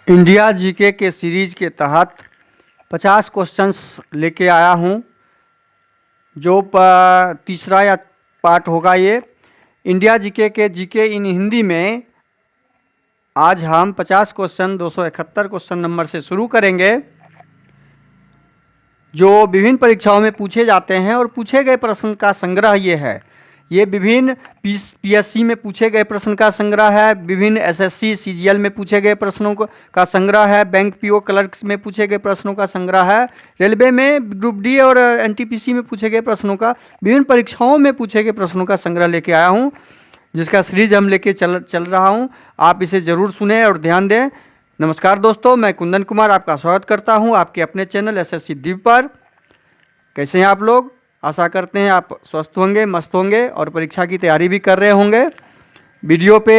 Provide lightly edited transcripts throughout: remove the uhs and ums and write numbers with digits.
India GK के series के तहत 50 क्वेश्चंस लेके आया हूँ। जो तीसरा या पार्ट होगा ये इंडिया जीके के जीके इन हिंदी में। आज हम 50 क्वेश्चन 271 क्वेश्चन नंबर से शुरू करेंगे, जो विभिन्न परीक्षाओं में पूछे जाते हैं और पूछे गए प्रश्न का संग्रह ये है। ये विभिन्न पीएससी में पूछे गए प्रश्न का संग्रह है, विभिन्न एसएससी सीजीएल में पूछे गए प्रश्नों का संग्रह है, बैंक पीओ क्लर्क्स में पूछे गए प्रश्नों का संग्रह है, रेलवे में ग्रुप डी और एनटीपीसी में पूछे गए प्रश्नों का, विभिन्न परीक्षाओं में पूछे गए प्रश्नों का संग्रह लेके आया हूँ, जिसका सीरीज हम लेके चल रहा हूँ। आप इसे ज़रूर सुने और ध्यान दें। नमस्कार दोस्तों, मैं कुंदन कुमार आपका स्वागत करता हूं आपके अपने चैनल एसएससी दीप पर। कैसे हैं आप लोग? आशा करते हैं आप स्वस्थ होंगे, मस्त होंगे और परीक्षा की तैयारी भी कर रहे होंगे। वीडियो पे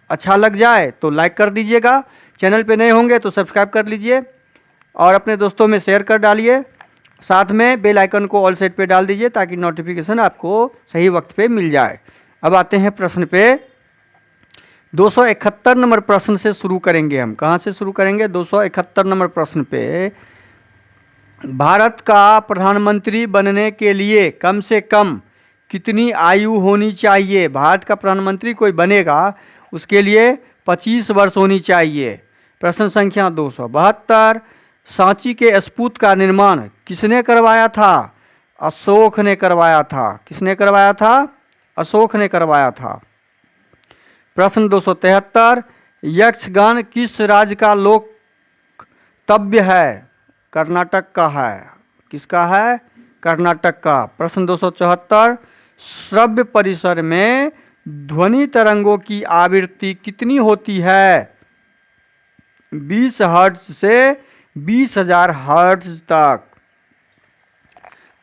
अच्छा लग जाए तो लाइक कर दीजिएगा, चैनल पे नए होंगे तो सब्सक्राइब कर लीजिए और अपने दोस्तों में शेयर कर डालिए। साथ में बेल आइकन को ऑल सेट पे डाल दीजिए ताकि नोटिफिकेशन आपको सही वक्त पे मिल जाए। अब आते हैं प्रश्न पे। 271 नंबर प्रश्न से शुरू करेंगे हम। कहाँ से शुरू करेंगे? 271 नंबर प्रश्न पे, भारत का प्रधानमंत्री बनने के लिए कम से कम कितनी आयु होनी चाहिए? भारत का प्रधानमंत्री कोई बनेगा उसके लिए 25 वर्ष होनी चाहिए। प्रश्न संख्या 272, सांची के स्तूप का निर्माण किसने करवाया था? अशोक ने करवाया था। किसने करवाया था? अशोक ने करवाया था। प्रश्न 273, यक्षगान किस राज्य का लोक तव्य है? कर्नाटक का है। किसका है? कर्नाटक का। प्रश्न 274, श्रव्य परिसर में ध्वनि तरंगों की आवृत्ति कितनी होती है? 20 हर्ट्ज से 20,000 हर्ट्ज तक।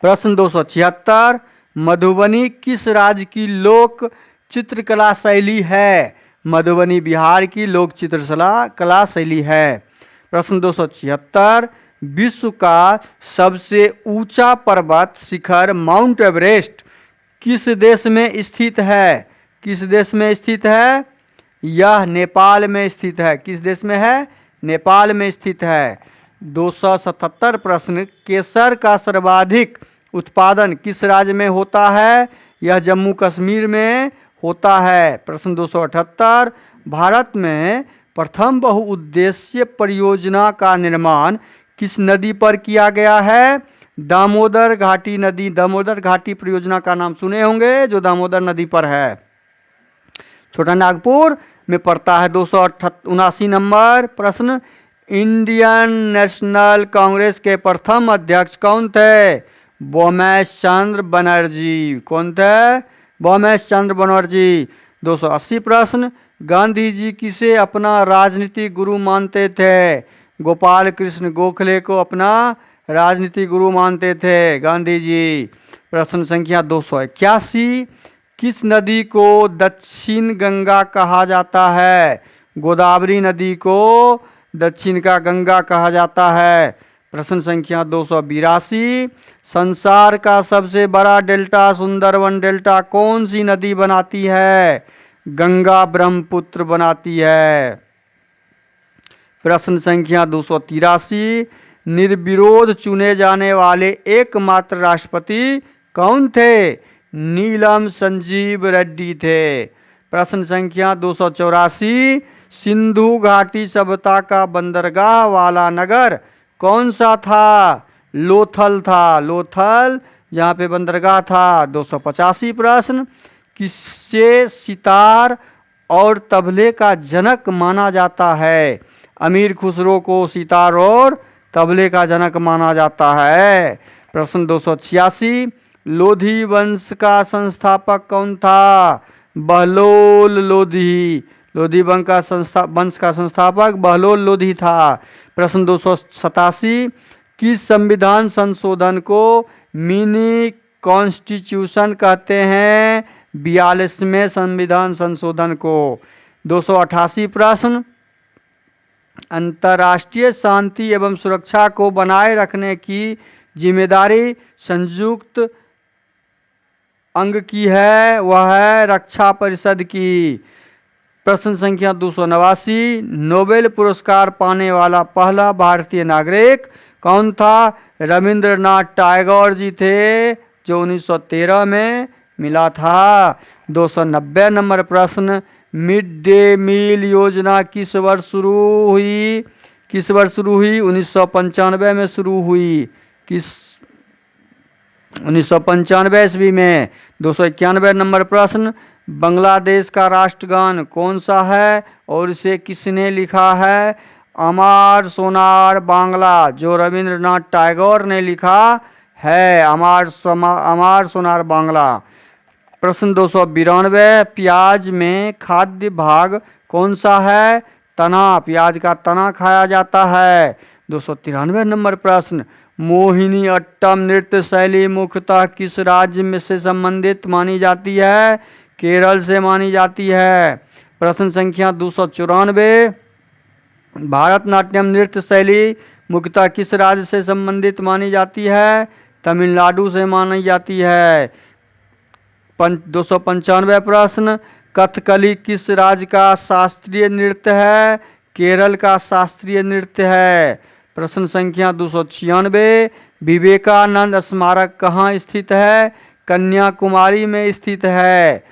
प्रश्न 276, मधुबनी किस राज्य की लोक चित्रकला शैली है? मधुबनी बिहार की लोक चित्रकला शैली है। प्रश्न 276, विश्व का सबसे ऊंचा पर्वत शिखर माउंट एवरेस्ट किस देश में स्थित है? किस देश में स्थित है? यह नेपाल में स्थित है। किस देश में है? नेपाल में स्थित है। 277 प्रश्न, केसर का सर्वाधिक उत्पादन किस राज्य में होता है? यह जम्मू कश्मीर में होता है। प्रश्न 278, भारत में प्रथम बहुउद्देश्य परियोजना का निर्माण किस नदी पर किया गया है? दामोदर घाटी नदी। दामोदर घाटी परियोजना का नाम सुने होंगे, जो दामोदर नदी पर है, छोटा नागपुर में पड़ता है। 279 नंबर प्रश्न, इंडियन नेशनल कांग्रेस के प्रथम अध्यक्ष कौन थे? बोमेश चंद्र बनर्जी। कौन थे? बोमेश चंद्र बनर्जी। 280 प्रश्न, गांधी जी किसे अपना राजनीतिक गुरु मानते थे? गोपाल कृष्ण गोखले को अपना राजनीतिक गुरु मानते थे गांधी जी। प्रश्न संख्या 281, किस नदी को दक्षिण गंगा कहा जाता है? गोदावरी नदी को दक्षिण का गंगा कहा जाता है। प्रश्न संख्या 282, संसार का सबसे बड़ा डेल्टा सुंदरवन डेल्टा कौन सी नदी बनाती है? गंगा ब्रह्मपुत्र बनाती है। प्रश्न संख्या 283, निर्विरोध चुने जाने वाले एकमात्र राष्ट्रपति कौन थे? नीलम संजीव रेड्डी थे। प्रश्न संख्या 284, सिंधु घाटी सभ्यता का बंदरगाह वाला नगर कौन सा था? लोथल था। लोथल जहाँ पे बंदरगाह था। 285 प्रश्न, किसे सितार और तबले का जनक माना जाता है? अमीर खुसरो को सितार और तबले का जनक माना जाता है। प्रश्न 286, लोधी वंश का संस्थापक कौन था? बहलोल लोधी। लोधी वंश का संस्थापक बहलोल लोधी था। प्रश्न 287, किस संविधान संशोधन को मिनी कॉन्स्टिट्यूशन कहते हैं? 42वें संविधान संशोधन को। 288 प्रश्न, अंतर्राष्ट्रीय शांति एवं सुरक्षा को बनाए रखने की जिम्मेदारी संयुक्त अंग की है, वह है रक्षा परिषद की। प्रश्न संख्या 289, नोबेल पुरस्कार पाने वाला पहला भारतीय नागरिक कौन था? रविंद्रनाथ टैगोर जी थे, जो 1913 में मिला था। 290 नंबर प्रश्न, मिड डे मील योजना किस वर्ष शुरू हुई? किस वर्ष शुरू हुई? 1995 में शुरू हुई। किस 1995 ईस्वी में। 291 नंबर प्रश्न, बांग्लादेश का राष्ट्रगान कौन सा है और इसे किसने लिखा है? अमार सोनार बांग्ला, जो रविंद्रनाथ टैगोर ने लिखा है। अमार सोनार बांग्ला। प्रश्न 292, प्याज में खाद्य भाग कौन सा है? तना, प्याज का तना खाया जाता है। 293 नंबर प्रश्न, मोहिनी अट्टम नृत्य शैली मुख्यतः किस राज्य में से संबंधित मानी जाती है? केरल से मानी जाती है। प्रश्न संख्या 294, भारतनाट्यम नृत्य शैली मुख्यतः किस राज्य से संबंधित मानी जाती है? तमिलनाडु से मानी जाती है। 295 प्रश्न, कथकली किस राज्य का शास्त्रीय नृत्य है? केरल का शास्त्रीय नृत्य है। प्रश्न संख्या 296, विवेकानंद स्मारक कहाँ स्थित है? कन्याकुमारी में स्थित है।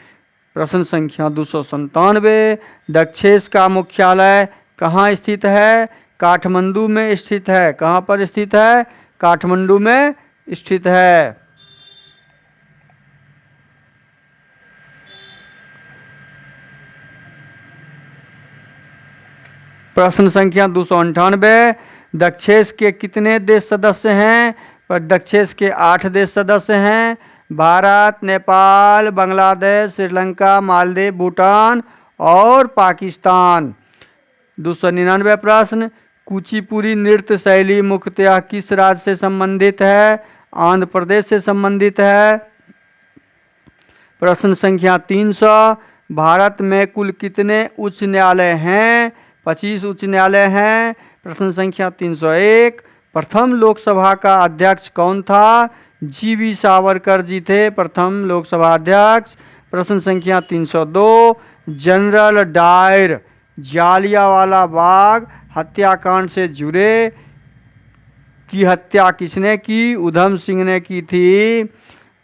प्रश्न संख्या 297, दक्षेस का मुख्यालय कहाँ स्थित है? काठमांडू में स्थित है। कहाँ पर स्थित है? काठमांडू में स्थित है। प्रश्न संख्या 298, दक्षेस के कितने देश सदस्य हैं? पर दक्षेस के 8 देश सदस्य हैं। भारत, नेपाल, बांग्लादेश, श्रीलंका, मालदीव, भूटान और पाकिस्तान। 299 प्रश्न, कुचिपुड़ी नृत्य शैली मुख्यतः किस राज्य से संबंधित है? आंध्र प्रदेश से संबंधित है। प्रश्न संख्या 300, भारत में कुल कितने उच्च न्यायालय हैं? 25 उच्च न्यायालय हैं। प्रश्न संख्या 301, प्रथम लोकसभा का अध्यक्ष कौन था? जीवी सावरकर जी थे प्रथम लोकसभा अध्यक्ष। प्रश्न संख्या 302, जनरल डायर जालियांवाला बाग हत्याकांड से जुड़े की हत्या किसने की? उधम सिंह ने की थी।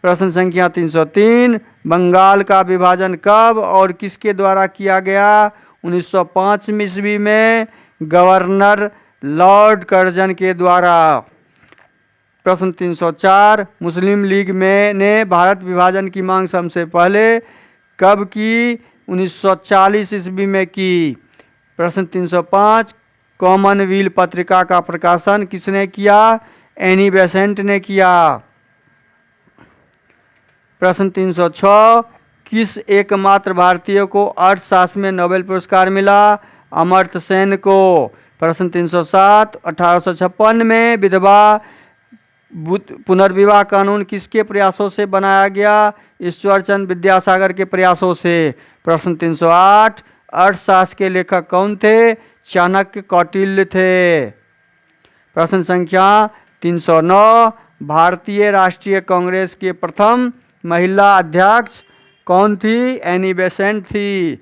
प्रश्न संख्या 303, बंगाल का विभाजन कब और किसके द्वारा किया गया? 1905 ईस्वी में गवर्नर लॉर्ड कर्जन के द्वारा। प्रश्न 304, मुस्लिम लीग ने भारत विभाजन की मांग सबसे पहले कब की? 1940 ईस्वी में की। प्रश्न 305, कॉमनवेल्थ पत्रिका का प्रकाशन किसने किया? एनी बेसेंट ने किया। प्रश्न 306, किस एकमात्र भारतीय को अर्थशास्त्र में नोबेल पुरस्कार मिला? अमर्त्य सेन को। प्रश्न 307, 1856 में विधवा पुनर्विवाह कानून किसके प्रयासों से बनाया गया? ईश्वरचंद्र विद्यासागर के प्रयासों से। प्रश्न 308, अर्थशास्त्र के लेखक कौन थे? चाणक्य कौटिल्य थे। प्रश्न संख्या 309, भारतीय राष्ट्रीय कांग्रेस के प्रथम महिला अध्यक्ष कौन थी? एनी बेसेंट थी।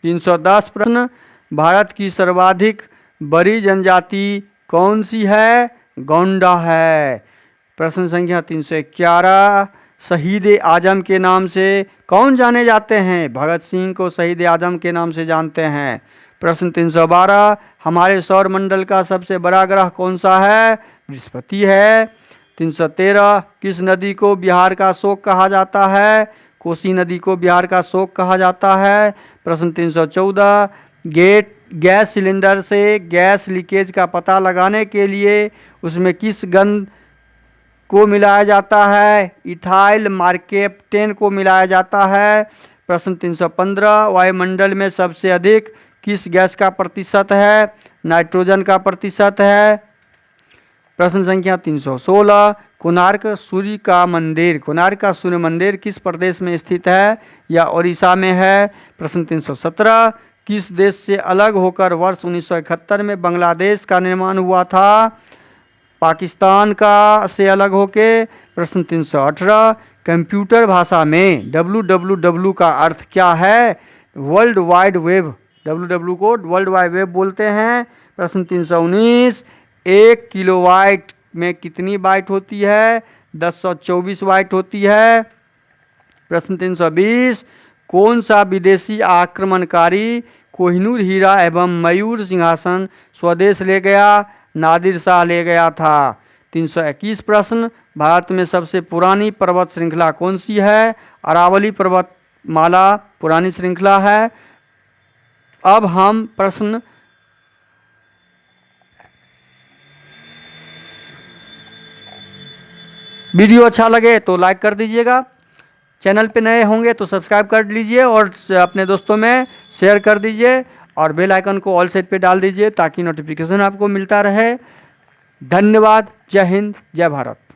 310 प्रश्न, भारत की सर्वाधिक बड़ी जनजाति कौन सी है? गोंडा है। प्रश्न संख्या 311, शहीद आजम के नाम से कौन जाने जाते हैं? भगत सिंह को शहीद आजम के नाम से जानते हैं। प्रश्न 312, हमारे सौर मंडल का सबसे बड़ा ग्रह कौन सा है? बृहस्पति है। 313, किस नदी को बिहार का शोक कहा जाता है? कोसी नदी को बिहार का शोक कहा जाता है। प्रश्न 314, गैस सिलेंडर से गैस लीकेज का पता लगाने के लिए उसमें किस गंध को मिलाया जाता है? इथाइल मार्केप्टेन को मिलाया जाता है। प्रश्न 315, वायुमंडल में सबसे अधिक किस गैस का प्रतिशत है? नाइट्रोजन का प्रतिशत है। प्रश्न संख्या 316, कोणार्क सूर्य का सूर्य मंदिर किस प्रदेश में स्थित है? या ओडिशा में है। प्रश्न 317, किस देश से अलग होकर वर्ष 1971 में बांग्लादेश का निर्माण हुआ था? पाकिस्तान का से अलग होके। प्रश्न 318, कंप्यूटर भाषा में www का अर्थ क्या है? वर्ल्ड वाइड वेब WW को वर्ल्ड वाइड वेब बोलते हैं। प्रश्न 319, 1 किलोवाट में कितनी बाइट होती है? 1024 बाइट होती है। प्रश्न 320, कौन सा विदेशी आक्रमणकारी कोहिनूर हीरा एवं मयूर सिंहासन स्वदेश ले गया? नादिर शाह ले गया था। 321 प्रश्न, भारत में सबसे पुरानी पर्वत श्रृंखला कौन सी है? अरावली पर्वतमाला पुरानी श्रृंखला है। अब हम प्रश्न वीडियो अच्छा लगे तो लाइक कर दीजिएगा, चैनल पे नए होंगे तो सब्सक्राइब कर लीजिए और अपने दोस्तों में शेयर कर दीजिए और बेल आइकन को ऑल सेट पे डाल दीजिए ताकि नोटिफिकेशन आपको मिलता रहे। धन्यवाद। जय हिंद, जय भारत।